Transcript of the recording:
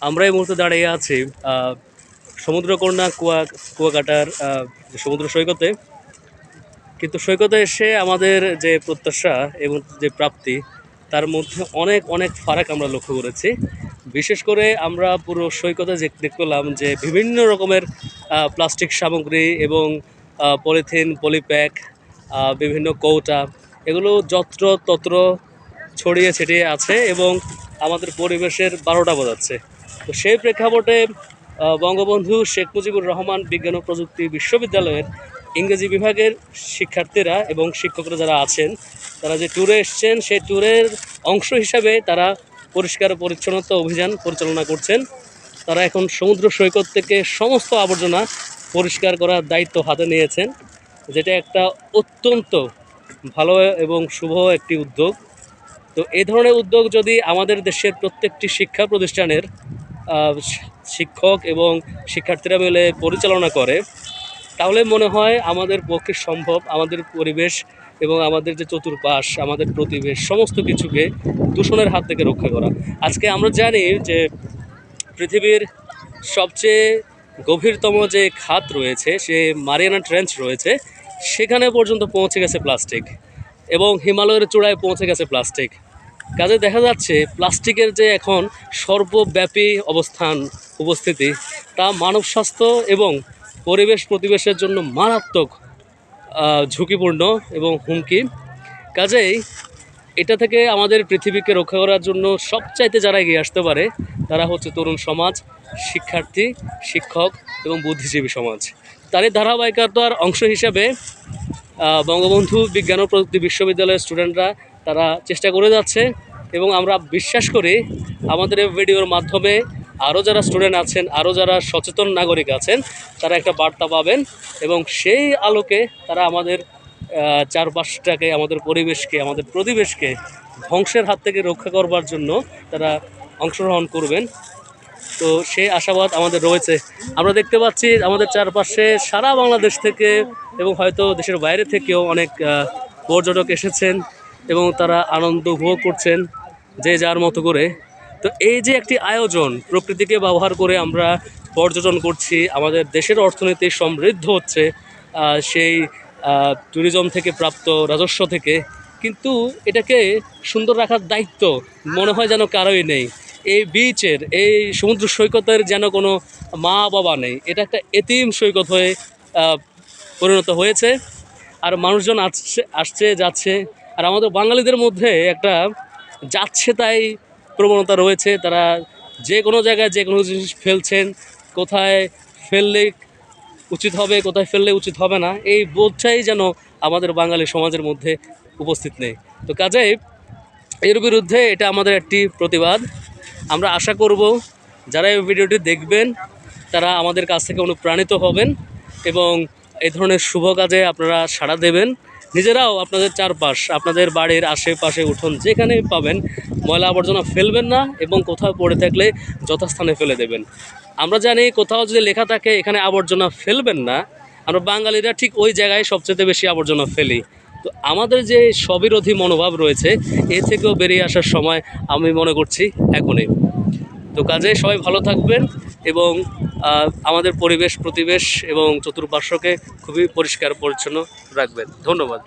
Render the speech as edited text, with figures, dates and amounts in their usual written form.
আমরা এই মুহূর্তে দাঁড়িয়ে আছি সমুদ্রকন্যা কুয়াকাটার সমুদ্র সৈকতে। কিন্তু সৈকতে এসে আমাদের যে প্রত্যাশা এবং যে প্রাপ্তি তার মধ্যে অনেক অনেক ফারাক আমরা লক্ষ্য করেছি। বিশেষ করে আমরা পুরো সৈকতে দেখতে পেলাম যে বিভিন্ন রকমের প্লাস্টিক সামগ্রী এবং পলিথিন, পলিপ্যাক, বিভিন্ন কৌটা, এগুলো যত্র তত্র ছড়িয়ে ছিটিয়ে আছে এবং আমাদের পরিবেশের 12টা বাজাচ্ছে। তো সেই প্রেক্ষাপটে বঙ্গবন্ধু শেখ মুজিবুর রহমান বিজ্ঞান ও প্রযুক্তি বিশ্ববিদ্যালয়ের ইংরেজি বিভাগের শিক্ষার্থীরা এবং শিক্ষকরা যারা আছেন, তারা যে ট্যুরে এসছেন সেই ট্যুরের অংশ হিসাবে তারা পরিষ্কার পরিচ্ছন্নতা অভিযান পরিচালনা করছেন। তারা এখন সমুদ্র সৈকত থেকে সমস্ত আবর্জনা পরিষ্কার করার দায়িত্ব হাতে নিয়েছেন, যেটা একটা অত্যন্ত ভালো এবং শুভ একটি উদ্যোগ। তো এই ধরনের উদ্যোগ যদি আমাদের দেশের প্রত্যেকটি শিক্ষা প্রতিষ্ঠানের শিক্ষক এবং শিক্ষার্থীরা মিলে পরিচালনা করে, তাহলে মনে হয় আমাদের পক্ষে সম্ভব আমাদের পরিবেশ এবং আমাদের যে চতুর্পাশ, আমাদের প্রতিবেশ, সমস্ত কিছুকে দূষণের হাত থেকে রক্ষা করা। আজকে আমরা জানি যে পৃথিবীর সবচেয়ে গভীরতম যে খাত রয়েছে, সে মারিয়ানা ট্রেঞ্চ রয়েছে, সেখানে পর্যন্ত পৌঁছে গেছে প্লাস্টিক এবং হিমালয়ের চূড়ায় পৌঁছে গেছে প্লাস্টিক। কাজে দেখা যাচ্ছে প্লাস্টিকের যে এখন সর্বব্যাপী উপস্থিতি, তা মানব স্বাস্থ্য এবং পরিবেশ প্রতিবেশের জন্য মারাত্মক ঝুঁকিপূর্ণ এবং হুমকি। কাজেই এটা থেকে আমাদের পৃথিবীকে রক্ষা করার জন্য সবচাইতে যারা এগিয়ে আসতে পারে তারা হচ্ছে তরুণ সমাজ, শিক্ষার্থী, শিক্ষক এবং বুদ্ধিজীবী সমাজ। তারই ধারাবাহিকতার অংশ হিসাবে বঙ্গবন্ধু বিজ্ঞান ও প্রযুক্তি বিশ্ববিদ্যালয়ের স্টুডেন্টরা তারা চেষ্টা করে যাচ্ছে এবং আমরা বিশ্বাস করি আমাদের এই ভিডিওর মাধ্যমে আরও যারা স্টুডেন্ট আছেন, আরও যারা সচেতন নাগরিক আছেন, তারা একটা বার্তা পাবেন এবং সেই আলোকে তারা আমাদের চারপাশটাকে, আমাদের পরিবেশকে, আমাদের প্রতিবেশকে ধ্বংসের হাত থেকে রক্ষা করবার জন্য তারা অংশগ্রহণ করবেন। তো সেই আশাবাদ আমাদের রয়েছে। আমরা দেখতে পাচ্ছি আমাদের চারপাশে সারা বাংলাদেশ থেকে এবং হয়তো দেশের বাইরে থেকেও অনেক পর্যটক এসেছেন এবং তারা আনন্দ উপভোগ করছেন যে যার মতো করে। তো এই যে একটি আয়োজন, প্রকৃতিকে ব্যবহার করে আমরা পর্যটন করছি, আমাদের দেশের অর্থনীতি সমৃদ্ধ হচ্ছে সেই ট্যুরিজম থেকে প্রাপ্ত রাজস্ব থেকে, কিন্তু এটাকে সুন্দর রাখার দায়িত্ব মনে হয় যেন কারোই নেই। এই বিচের, এই সমুদ্র সৈকতের যেন কোনো মা বাবা নেই। এটা একটা এতিম সৈকত হয়ে পরিণত হয়েছে। আর মানুষজন আসছে যাচ্ছে, আর আমাদের বাঙালিদের মধ্যে একটা যাচ্ছে তাই প্রবণতা রয়েছে। তারা যে কোনো জায়গায় যে কোনো জিনিস ফেলছেন, কোথায় ফেললে উচিত হবে, কোথায় ফেললে উচিত হবে না, এই বোধটাই যেন আমাদের বাঙালি সমাজের মধ্যে উপস্থিত নেই। তো কাজেই এর বিরুদ্ধে এটা আমাদের একটি প্রতিবাদ। আমরা আশা করব যারা এই ভিডিওটি দেখবেন তারা আমাদের কাছ থেকে অনুপ্রাণিত হবেন এবং এই ধরনের শুভ কাজে আপনারা সাড়া দেবেন। নিজেরাও আপনাদের চারপাশ, আপনাদের বাড়ির আশেপাশে, উঠোন যেখানে পাবেন ময়লা আবর্জনা ফেলবেন না এবং কোথাও পড়ে থাকলে যথাস্থানে ফেলে দেবেন। আমরা জানি কোথাও যদি লেখা থাকে এখানে আবর্জনা ফেলবেন না, আমরা বাঙালিরা ঠিক ওই জায়গায় সবচেয়ে বেশি আবর্জনা ফেলি। তো আমাদের যে স্ববিরোধী মনোভাব রয়েছে, এ থেকেও বেরিয়ে আসার সময় আমি মনে করছি এখনই। তো কাজে সবাই ভালো থাকবেন এবং আমাদের পরিবেশ প্রতিবেশ এবং চতুর্পার্শ্বকে খুবই পরিষ্কার পরিচ্ছন্ন রাখবেন। ধন্যবাদ।